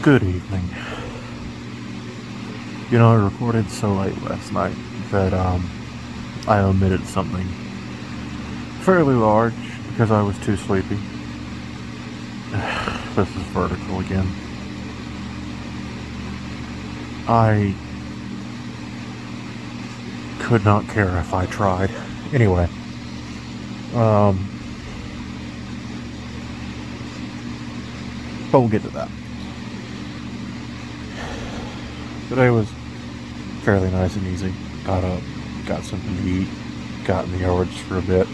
Good evening. I recorded so late last night that I omitted something fairly large because I was too sleepy. This is vertical again. I could not care if I tried. Anyway, but we'll get to that. Today was fairly nice and easy. Got up, got something to eat, got in the yards for a bit.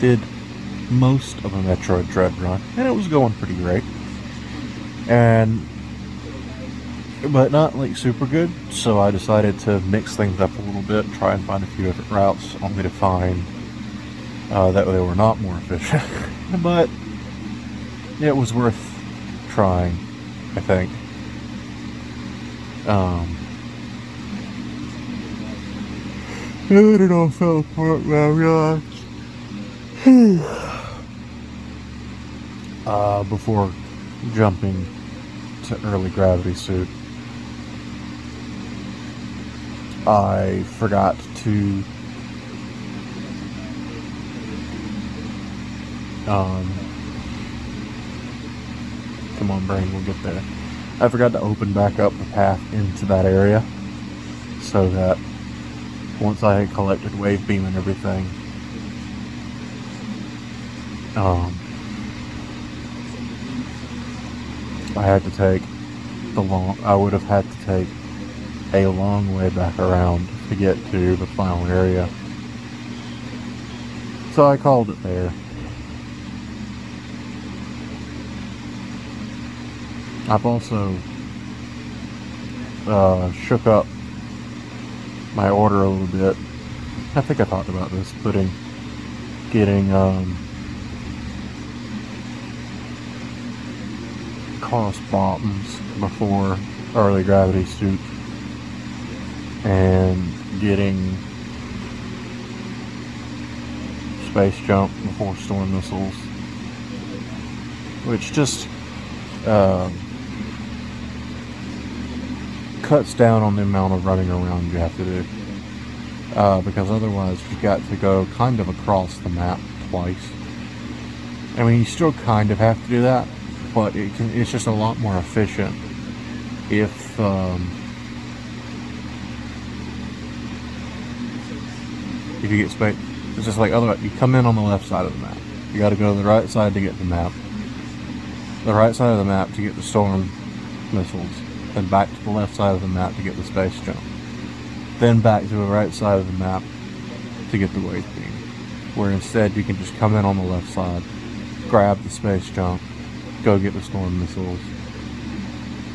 Did most of a Metroid Dread run, and it was going pretty great. But not like super good, so I decided to mix things up a little bit, try and find a few different routes, only to find that they were not more efficient. But it was worth trying, I think. And it all fell apart when I realized. Before jumping to early gravity suit, I forgot to come on brain, we'll get there. I forgot to open back up the path into that area so that once I had collected wave beam and everything, I would have had to take a long way back around to get to the final area. So I called it there. I've also shook up my order a little bit. I think I talked about this, getting cross bombs before early gravity suit, and getting space jump before storm missiles, which just cuts down on the amount of running around you have to do, because otherwise you've got to go kind of across the map twice. I mean, you still kind of have to do that, but it's just a lot more efficient if you get space. It's just like otherwise, you come in on the left side of the map. You got to go to the right side to get the map. The right side of the map to get the storm missiles. Then back to the left side of the map to get the space jump. Then back to the right side of the map to get the wave beam. Where instead you can just come in on the left side, grab the space jump, go get the storm missiles,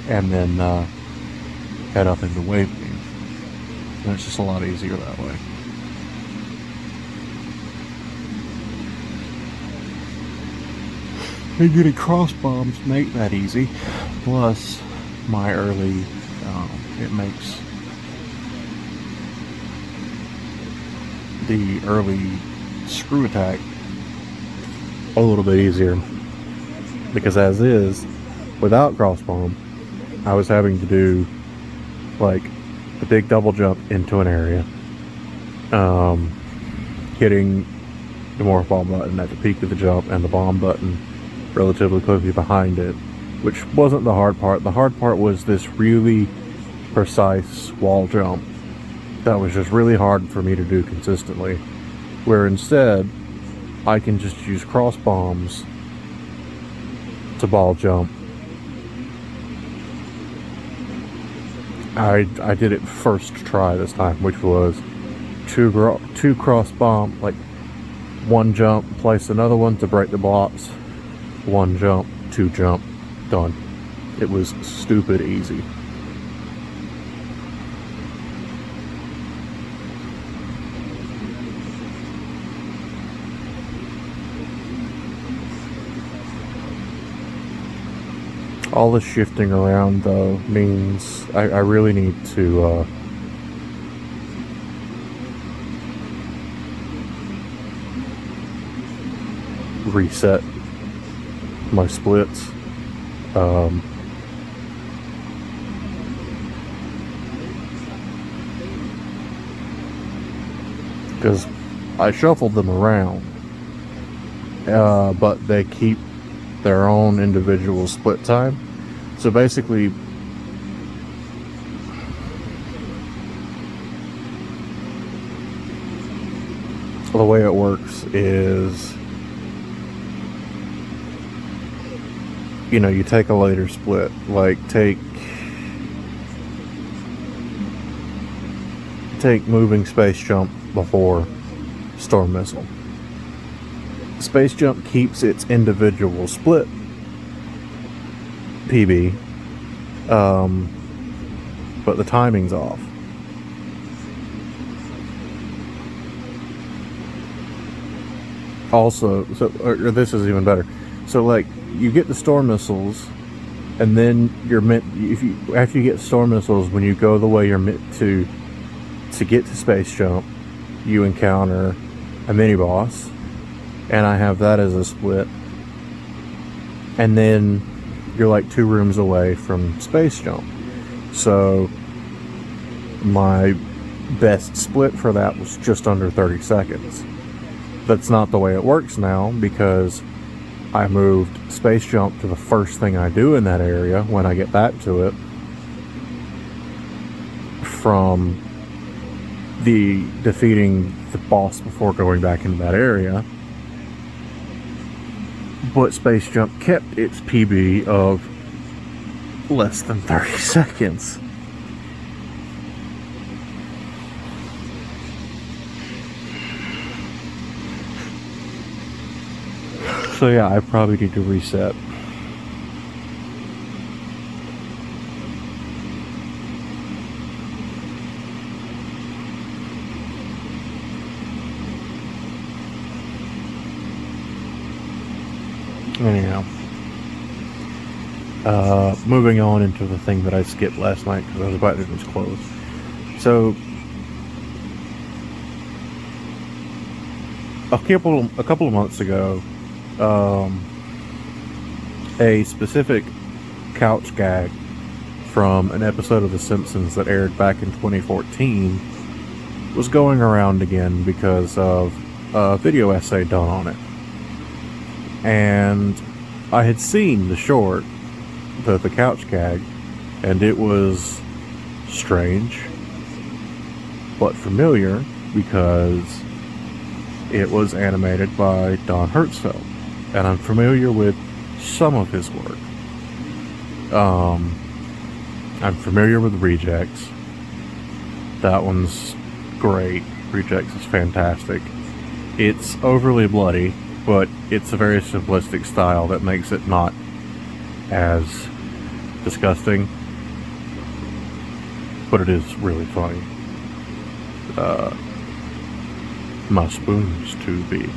and then head up into wave beam. And it's just a lot easier that way. And getting cross bombs make that easy. Plus, my early, it makes the early screw attack a little bit easier. Because as is, without cross bomb, I was having to do like the big double jump into an area, hitting the morph ball button at the peak of the jump and the bomb button relatively quickly behind it, which wasn't the hard part. The hard part was this really precise wall jump that was just really hard for me to do consistently, where instead I can just use cross bombs to ball jump. I did it first try this time, which was two cross bomb, like one jump, place another one to break the blocks, one jump, two jump, done. It was stupid easy. All the shifting around, though, means I really need to reset my splits. Because I shuffled them around, but they keep their own individual split time. So basically, the way it works is, you know, you take a later split, like take moving Space Jump before Storm Missile. Space Jump keeps its individual split PB, but the timing's off. Also, or this is even better. So, like, you get the Storm Missiles, and then you're meant, after you get Storm Missiles, when you go the way you're meant to get to Space Jump, you encounter a mini boss, and I have that as a split. And then you're like 2 rooms away from Space Jump. So my best split for that was just under 30 seconds. That's not the way it works now, because I moved Space Jump to the first thing I do in that area when I get back to it, from the defeating the boss before going back into that area. But Space Jump kept its PB of less than 30 seconds. So yeah, I probably need to reset. Anyhow, moving on into the thing that I skipped last night because I was about to just close. So a couple of months ago, a specific couch gag from an episode of The Simpsons that aired back in 2014 was going around again because of a video essay done on it. And I had seen the short, the couch gag, and it was strange but familiar because it was animated by Don Hertzfeldt, and I'm familiar with some of his work. I'm familiar with Rejects. That one's great. Rejects is fantastic. It's overly bloody, but it's a very simplistic style that makes it not as disgusting. But it is really funny. My spoon's too big.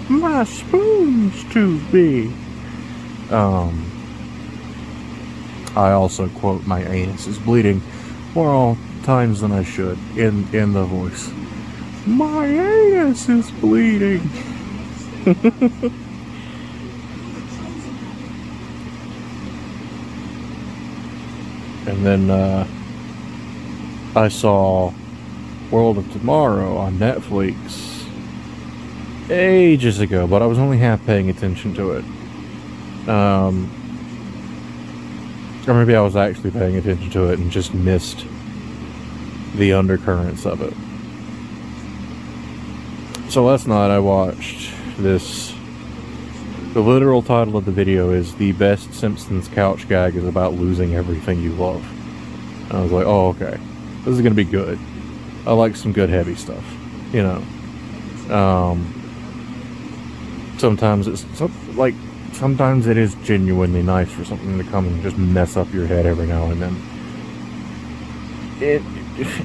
My spoon's too big. I also quote, "My anus is bleeding" more times than I should in the voice. My anus is bleeding. And then I saw World of Tomorrow on Netflix ages ago, but I was only half paying attention to it. Or maybe I was actually paying attention to it and just missed the undercurrents of it. So last night I watched this. The literal title of the video is "The Best Simpsons Couch Gag is About Losing Everything You Love." And I was like, oh, okay. This is going to be good. I like some good heavy stuff, you know. Sometimes sometimes it is genuinely nice for something to come and just mess up your head every now and then.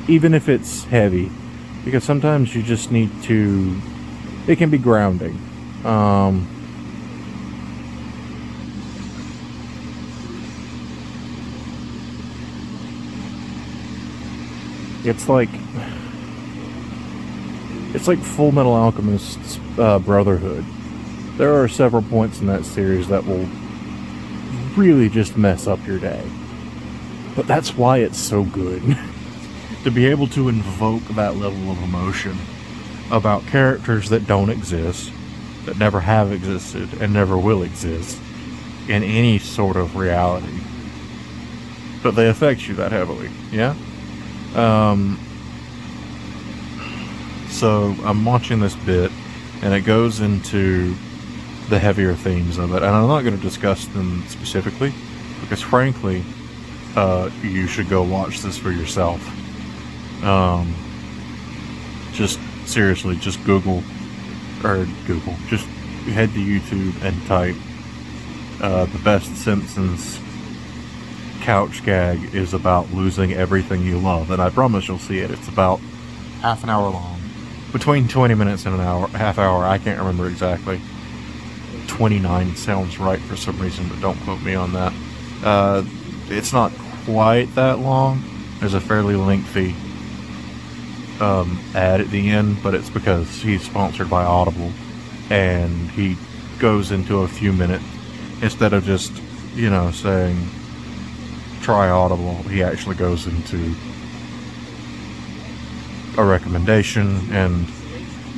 Even if it's heavy, because sometimes you just need to. It can be grounding. It's like Full Metal Alchemist's Brotherhood. There are several points in that series that will really just mess up your day. But that's why it's so good. To be able to invoke that level of emotion about characters that don't exist, that never have existed, and never will exist in any sort of reality. But they affect you that heavily, yeah? So I'm watching this bit, and it goes into the heavier themes of it, and I'm not going to discuss them specifically, because frankly, you should go watch this for yourself. Just seriously, just just head to YouTube and type the best Simpsons couch gag is about losing everything you love, and I promise you'll see it. It's about half an hour long, between 20 minutes and an hour, half hour, I can't remember exactly. 29 sounds right for some reason, but don't quote me on that. It's not quite that long. There's a fairly lengthy ad at the end, but it's because he's sponsored by Audible, and he goes into a few minutes instead of just, saying try Audible. He actually goes into a recommendation and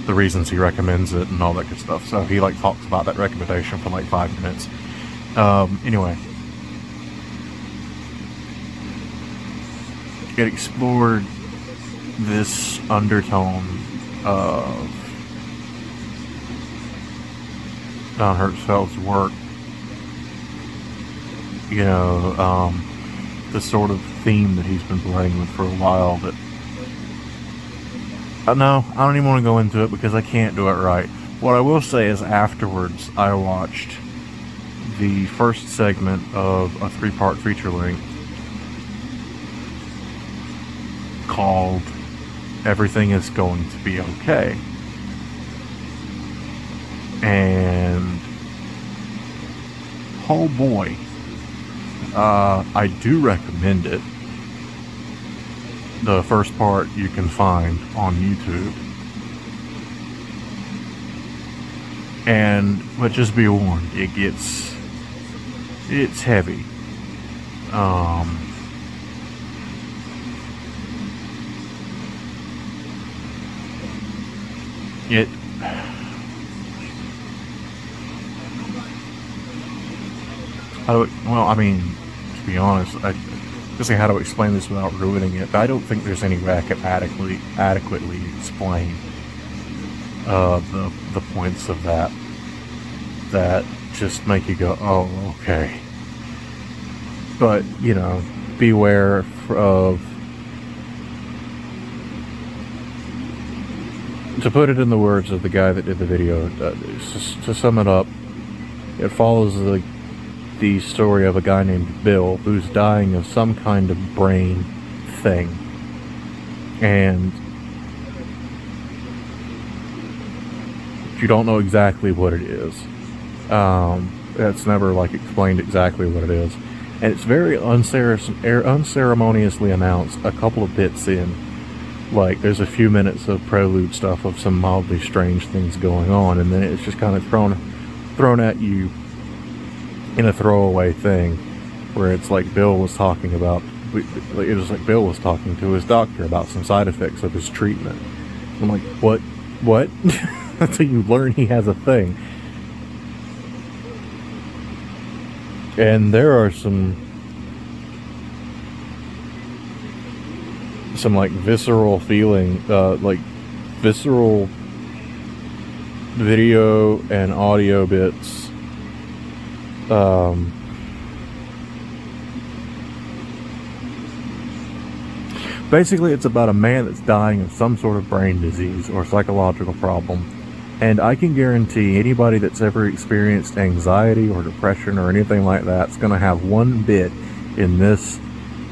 the reasons he recommends it and all that good stuff. So he talks about that recommendation for 5 minutes. Anyway, it explored this undertone of Don Hertzfeldt's work, the sort of theme that he's been playing with for a while that no, I don't even want to go into it because I can't do it right. What I will say is afterwards I watched the first segment of a 3-part feature length called Everything Is Going to Be Okay. And oh boy, I do recommend it. The first part you can find on YouTube. But just be warned, it's heavy. To be honest, I just how to explain this without ruining it. But I don't think there's any way I could adequately explain the points of that just make you go, oh, okay. But beware of, to put it in the words of the guy that did the video, to sum it up, it follows the story of a guy named Bill who's dying of some kind of brain thing, and you don't know exactly what it is. It's never explained exactly what it is, and it's very unceremoniously announced a couple of bits in. There's a few minutes of prelude stuff of some mildly strange things going on, and then it's just kind of thrown at you in a throwaway thing, where it's Bill was talking about, it was Bill was talking to his doctor about some side effects of his treatment. I'm like, what? That's how you learn he has a thing. And there are some visceral feeling, visceral video and audio bits. Basically, it's about a man that's dying of some sort of brain disease or psychological problem. And I can guarantee anybody that's ever experienced anxiety or depression or anything like that is going to have one bit in this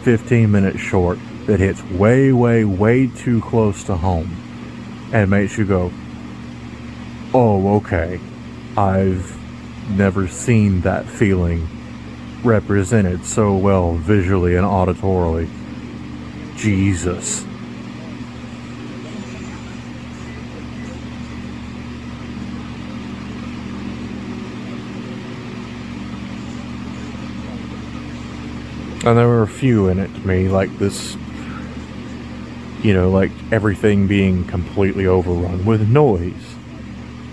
15-minute short that hits way, way, way too close to home and makes you go, oh, okay, I've never seen that feeling represented so well visually and auditorily. Jesus. And there were a few in it to me, like this, like everything being completely overrun with noise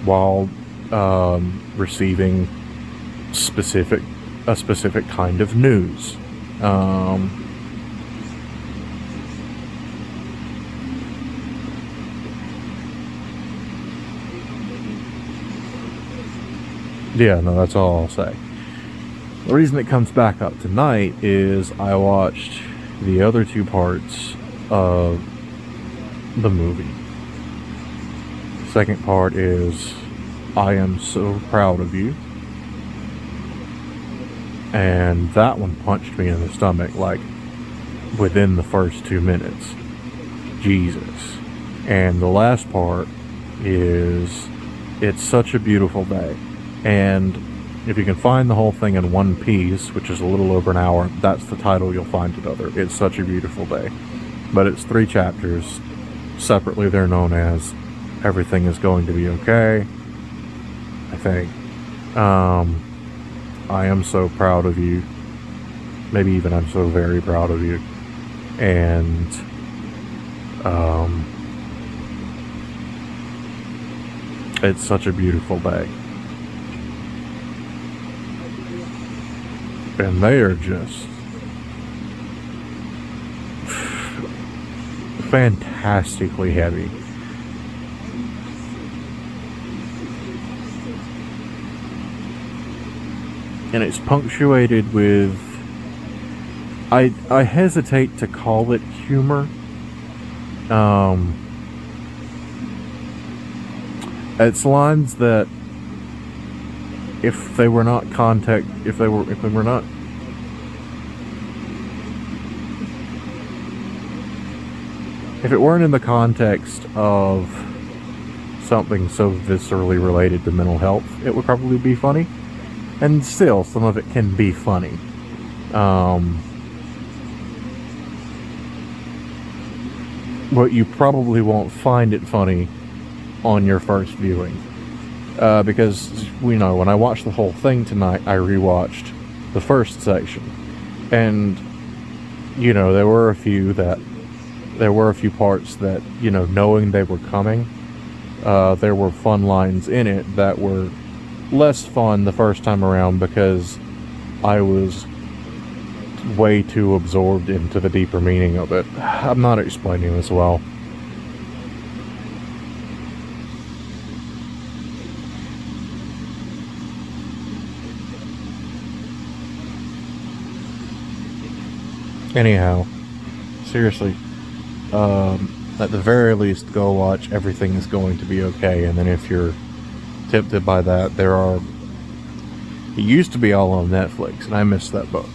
while receiving a specific kind of news. Yeah, no, that's all I'll say. The reason it comes back up tonight is I watched the other two parts of the movie. Second part is I Am So Proud of You. And that one punched me in the stomach like within the first 2 minutes. Jesus. And the last part is It's Such a Beautiful Day. And if you can find the whole thing in one piece, which is a little over an hour, that's the title you'll find it under. It's Such a Beautiful Day. But it's 3 chapters. Separately, they're known as Everything Is Going to Be Okay, I think. I Am So Proud of You. Maybe even I'm So Very Proud of You. And It's Such a Beautiful Day. And they are just fantastically heavy. And it's punctuated with, I hesitate to call it humor. It's lines that if they were not if it weren't in the context of something so viscerally related to mental health, it would probably be funny. And still, some of it can be funny. But you probably won't find it funny on your first viewing. Because, when I watched the whole thing tonight, I rewatched the first section. And, there were a few parts that, knowing they were coming, there were fun lines in it that were less fun the first time around because I was way too absorbed into the deeper meaning of it. I'm not explaining this well. Anyhow, seriously, at the very least, go watch Everything Is Going to Be Okay, and then if you're tempted by that, it used to be all on Netflix, and I missed that book.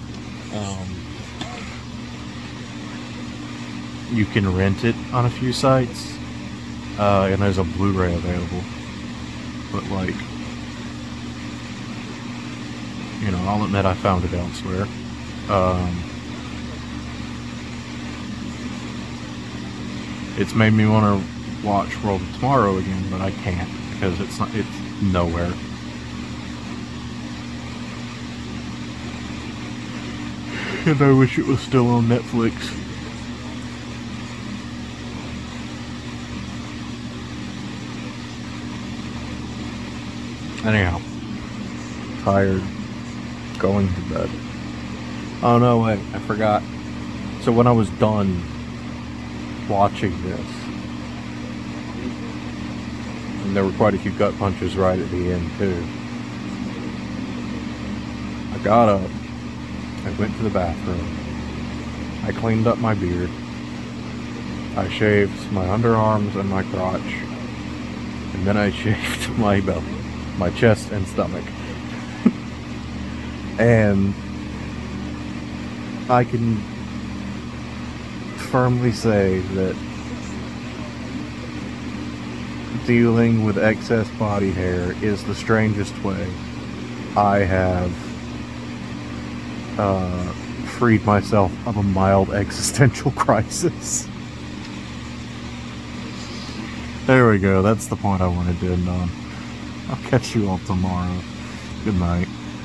You can rent it on a few sites, and there's a Blu-ray available, but I'll admit I found it elsewhere. It's made me want to watch World of Tomorrow again, but I can't because it's nowhere. And I wish it was still on Netflix. Anyhow, tired, going to bed. Oh no, wait, I forgot. So when I was done watching this, and there were quite a few gut punches right at the end too, I got up, I went to the bathroom, I cleaned up my beard, I shaved my underarms and my crotch, and then I shaved my belly, my chest and stomach. And I can firmly say that dealing with excess body hair is the strangest way I have freed myself of a mild existential crisis. There we go, that's the point I wanted to end on. I'll catch you all tomorrow. Good night.